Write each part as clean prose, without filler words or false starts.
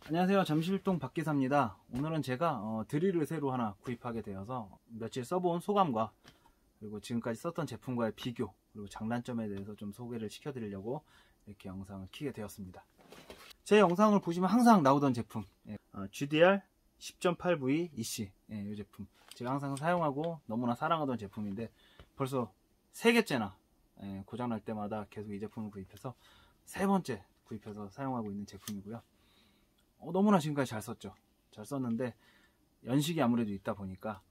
안녕하세요. 잠실동 박기사입니다. 오늘은 제가 드릴을 새로 하나 구입하게 되어서 며칠 써본 소감과 그리고 지금까지 썼던 제품과의 비교 그리고 장단점에 대해서 좀 소개를 시켜드리려고 이렇게 영상을 켜게 되었습니다. 제 영상을 보시면 항상 나오던 제품 GDR 10.8V EC 이 제품 제가 항상 사용하고 너무나 사랑하던 제품인데 벌써 3개째나 고장날 때마다 계속 이 제품을 구입해서 3번째 구입해서 사용하고 있는 제품이고요. 너무나 지금까지 잘 썼죠. 잘 썼는데 연식이 아무래도 있다 보니까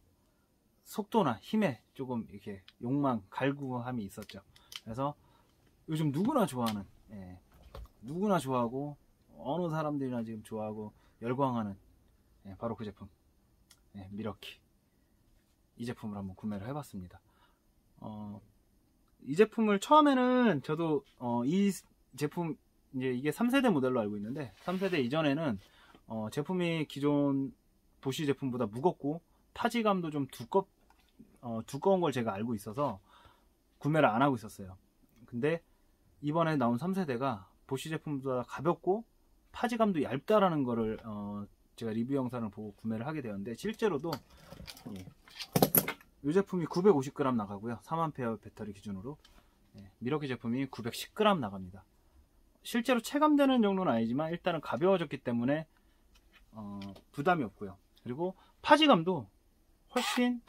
속도나 힘에 조금 이렇게 욕망, 갈구함이 있었죠. 그래서 요즘 누구나 좋아하는 누구나 좋아하고 어느 사람들이나 지금 좋아하고 열광하는 바로 그 제품 미러키 이 제품을 한번 구매를 해봤습니다. 이 제품을 처음에는 저도 이 제품 이제 이게 3세대 모델로 알고 있는데 3세대 이전에는 제품이 기존 보쉬 제품보다 무겁고 타지감도 좀 두꺼운 걸 제가 알고 있어서 구매를 안 하고 있었어요. 근데 이번에 나온 3세대가 보쉬 제품보다 가볍고 타지감도 얇다라는 거를 제가 리뷰 영상을 보고 구매를 하게 되었는데 실제로도 이 제품이 950g 나가고요. 4A 배터리 기준으로 미러키 제품이 910g 나갑니다. 실제로 체감되는 정도는 아니지만 일단은 가벼워졌기 때문에 부담이 없고요. 그리고 파지감도 훨씬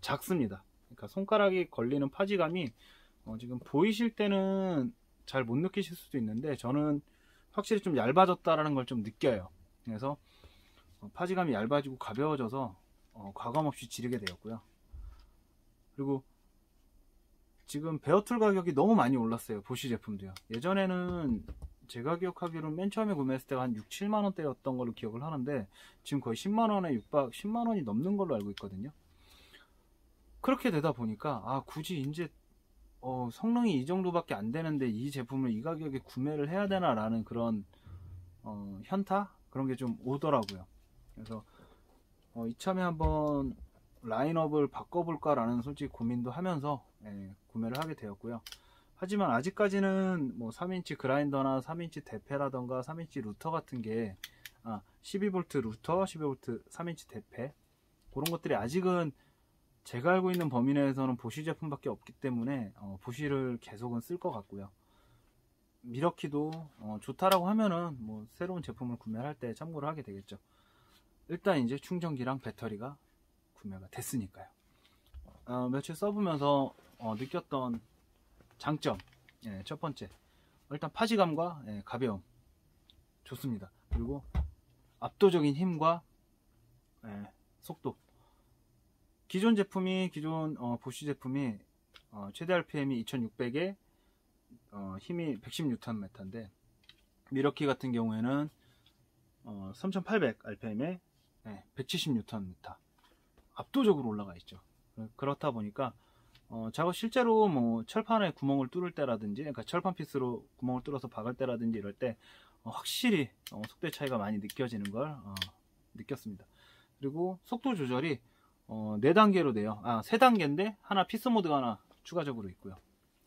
작습니다. 그러니까 손가락이 걸리는 파지감이 지금 보이실 때는 잘 못 느끼실 수도 있는데 저는 확실히 좀 얇아졌다라는 걸 좀 느껴요. 그래서 파지감이 얇아지고 가벼워져서 과감 없이 지르게 되었고요. 그리고 지금 베어툴 가격이 너무 많이 올랐어요. 보쉬 제품도요. 예전에는 제가 기억하기로는 맨 처음에 구매했을 때가 한 6, 7만원대였던 걸로 기억을 하는데 지금 거의 10만원에 육박 10만원이 넘는 걸로 알고 있거든요. 그렇게 되다 보니까 굳이 이제 성능이 이 정도밖에 안 되는데 이 제품을 이 가격에 구매를 해야 되나 라는 그런 현타? 그런 게 좀 오더라고요. 그래서 이참에 한번 라인업을 바꿔볼까 라는 솔직히 고민도 하면서 구매를 하게 되었고요. 하지만 아직까지는 뭐 3인치 그라인더나 3인치 대패라던가 3인치 루터 같은 게 12V 루터, 12V 3인치 대패 그런 것들이 아직은 제가 알고 있는 범위 내에서는 보쉬 제품밖에 없기 때문에 보쉬를 계속은 쓸 것 같고요. 미러키도 좋다라고 하면은 뭐 새로운 제품을 구매할 때 참고를 하게 되겠죠. 일단 이제 충전기랑 배터리가 구매가 됐으니까요. 며칠 써보면서 느꼈던 장점 첫 번째 일단 파지감과 가벼움 좋습니다. 그리고 압도적인 힘과 속도 기존 보쉬 제품이 최대 RPM이 2600에 힘이 110Nm인데 미러키 같은 경우에는 3800 RPM에 170Nm 압도적으로 올라가 있죠. 그렇다 보니까 작업 실제로 뭐 철판에 구멍을 뚫을 때라든지 그러니까 철판 피스로 구멍을 뚫어서 박을 때라든지 이럴 때 확실히 속도의 차이가 많이 느껴지는 걸 느꼈습니다. 그리고 속도 조절이 4단계로 돼요. 3단계인데 하나 피스 모드가 하나 추가적으로 있고요.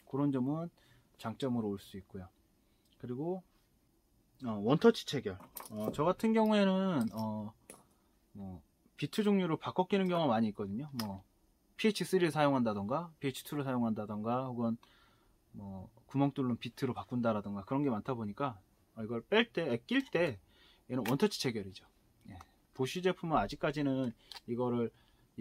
그런 점은 장점으로 올 수 있고요. 그리고 원터치 체결 저 같은 경우에는 비트 종류로 바꿔 끼는 경우가 많이 있거든요. 뭐 PH3를 사용한다던가 PH2를 사용한다던가 혹은 뭐 구멍 뚫는 비트로 바꾼다라던가 그런 게 많다 보니까 이걸 낄 때 얘는 원터치 체결이죠. 보쉬 제품은 아직까지는 이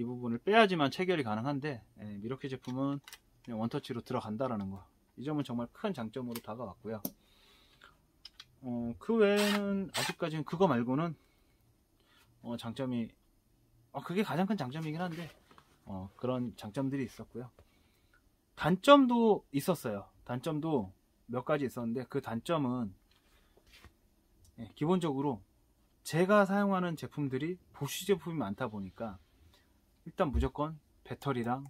부분을 빼야지만 체결이 가능한데 미러키 제품은 그냥 원터치로 들어간다라는 거. 이 점은 정말 큰 장점으로 다가왔고요. 그 외에는 아직까지는 그거 말고는 장점이 그게 가장 큰 장점이긴 한데 그런 장점들이 있었고요. 단점도 있었어요. 단점도 몇 가지 있었는데 그 단점은 기본적으로 제가 사용하는 제품들이 보쉬 제품이 많다 보니까 일단 무조건 배터리랑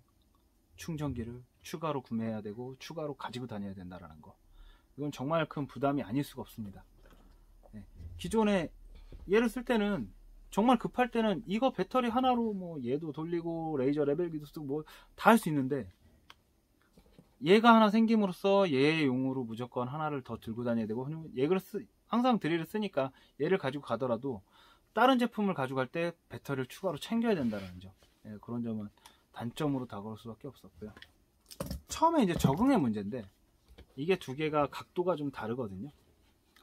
충전기를 추가로 구매해야 되고 추가로 가지고 다녀야 된다는 거. 이건 정말 큰 부담이 아닐 수가 없습니다. 기존에 얘를 쓸 때는 정말 급할 때는 이거 배터리 하나로 뭐 얘도 돌리고 레이저 레벨기도 쓰고 뭐 다 할 수 있는데 얘가 하나 생김으로써 얘의 용으로 무조건 하나를 더 들고 다녀야 되고, 항상 드릴을 쓰니까 얘를 가지고 가더라도 다른 제품을 가져갈 때 배터리를 추가로 챙겨야 된다는 점, 예, 그런 점은 단점으로 다가올 수밖에 없었고요. 처음에 이제 적응의 문제인데, 이게 두 개가 각도가 좀 다르거든요.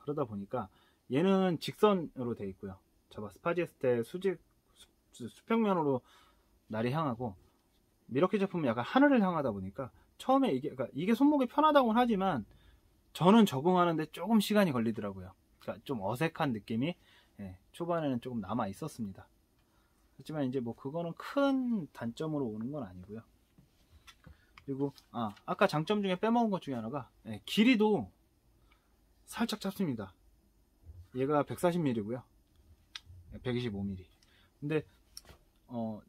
그러다 보니까 얘는 직선으로 되어 있고요. 저가 스파지 했을 때 수평면으로 날이 향하고, 미러키 제품은 약간 하늘을 향하다 보니까 처음에 그러니까 이게 손목이 편하다고는 하지만 저는 적응하는데 조금 시간이 걸리더라고요. 그러니까 좀 어색한 느낌이, 예, 초반에는 조금 남아 있었습니다. 하지만 이제 뭐 그거는 큰 단점으로 오는 건 아니고요. 그리고 아까 장점 중에 빼먹은 것 중에 하나가, 예, 길이도 살짝 짧습니다. 얘가 140mm고요 125mm. 근데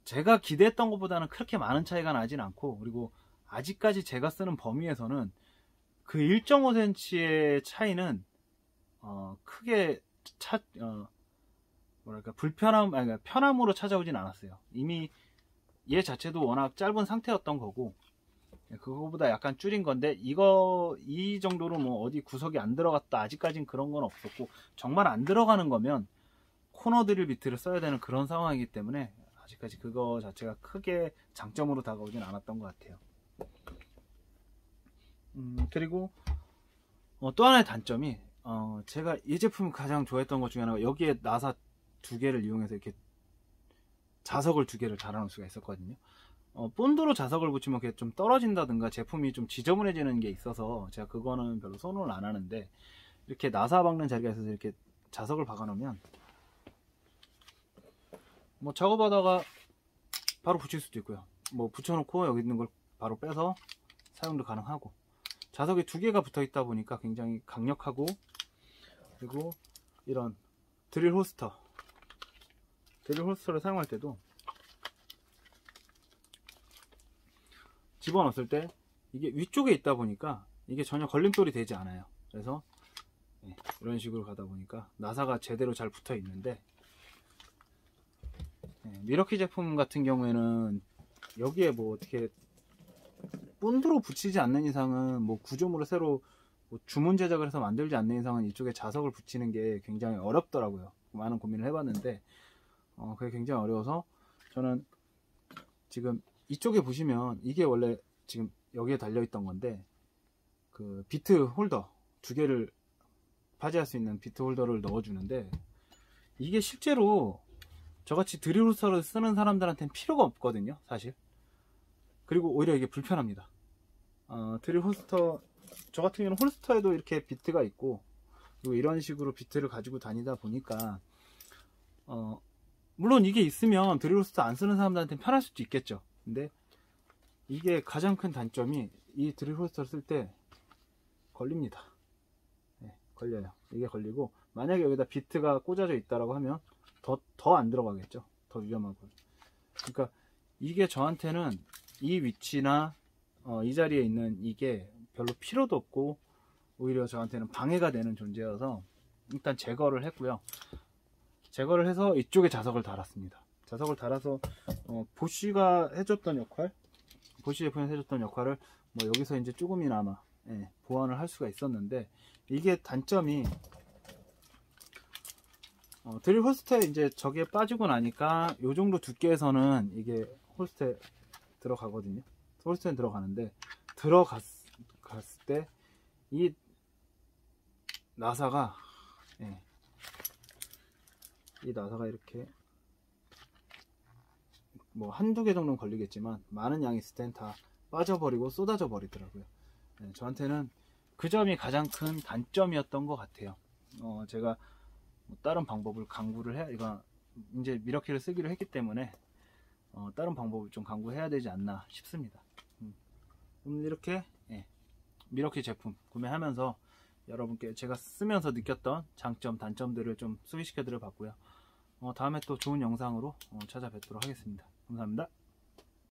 제가 기대했던 것보다는 그렇게 많은 차이가 나진 않고, 그리고 아직까지 제가 쓰는 범위에서는 그 1.5cm의 차이는 크게 뭐랄까 그러니까 편함으로 찾아오진 않았어요. 이미 얘 자체도 워낙 짧은 상태였던 거고, 그거보다 약간 줄인 건데, 이 정도로 뭐 어디 구석이 안 들어갔다, 아직까진 그런 건 없었고, 정말 안 들어가는 거면 코너 드릴 비트를 써야 되는 그런 상황이기 때문에 아직까지 그거 자체가 크게 장점으로 다가오진 않았던 것 같아요. 그리고 또 하나의 단점이, 제가 이 제품 가장 좋아했던 것 중에 하나가, 여기에 나사 두 개를 이용해서 이렇게 자석을 두 개를 달아놓을 수가 있었거든요. 본드로 자석을 붙이면 그게 좀 떨어진다든가 제품이 좀 지저분해지는 게 있어서 제가 그거는 별로 선호를 안 하는데, 이렇게 나사 박는 자리가 있어서 이렇게 자석을 박아 놓으면 뭐 작업하다가 바로 붙일 수도 있고요. 뭐 붙여놓고 여기 있는 걸 바로 빼서 사용도 가능하고, 자석이 두 개가 붙어 있다 보니까 굉장히 강력하고, 그리고 이런 드릴 호스터를 사용할 때도 집어넣었을 때 이게 위쪽에 있다 보니까 이게 전혀 걸림돌이 되지 않아요. 그래서 이런 식으로 가다 보니까 나사가 제대로 잘 붙어 있는데, 미러키 제품 같은 경우에는 여기에 뭐 어떻게 본드로 붙이지 않는 이상은, 뭐 구조물을 새로 뭐 주문 제작을 해서 만들지 않는 이상은 이쪽에 자석을 붙이는 게 굉장히 어렵더라고요. 많은 고민을 해봤는데 그게 굉장히 어려워서, 저는 지금 이쪽에 보시면 이게 원래 지금 여기에 달려 있던 건데, 그 비트 홀더 두 개를 파지할 수 있는 비트 홀더를 넣어주는데, 이게 실제로 저같이 드릴 호스터를 쓰는 사람들한테는 필요가 없거든요, 사실. 그리고 오히려 이게 불편합니다. 드릴 홀스터, 저 같은 경우는 홀스터에도 이렇게 비트가 있고, 그리고 이런 식으로 비트를 가지고 다니다 보니까 물론 이게 있으면 드릴 홀스터 안 쓰는 사람들한테는 편할 수도 있겠죠. 근데 이게 가장 큰 단점이, 이 드릴 홀스터를 쓸 때 걸립니다. 걸려요. 이게 걸리고, 만약에 여기다 비트가 꽂아져 있다라고 하면 더 안 들어가겠죠. 더 위험하고. 그러니까 이게 저한테는 이 위치나 이 자리에 있는 이게 별로 필요도 없고, 오히려 저한테는 방해가 되는 존재여서 일단 제거를 했고요. 제거를 해서 이쪽에 자석을 달았습니다. 자석을 달아서 보쉬가 해줬던 역할, 보쉬 제품에서 해줬던 역할을 뭐 여기서 이제 조금이나마 보완을 할 수가 있었는데, 이게 단점이, 드릴 홀스터에 이제 저게 빠지고 나니까 요 정도 두께에서는 이게 홀스터에 들어가거든요. 홀스터에 들어가는데, 들어갔을 때 이 나사가 이 나사가 이렇게 뭐 한두 개 정도는 걸리겠지만 많은 양이 있을 땐 다 빠져버리고 쏟아져 버리더라고요. 저한테는 그 점이 가장 큰 단점이었던 것 같아요. 제가 뭐 다른 방법을 이거 이제 미러키를 쓰기로 했기 때문에 다른 방법을 좀 강구해야 되지 않나 싶습니다. 이렇게 미러키 제품 구매하면서 여러분께 제가 쓰면서 느꼈던 장점, 단점들을 좀 소개시켜 드려 봤고요. 다음에 또 좋은 영상으로 찾아뵙도록 하겠습니다. 감사합니다.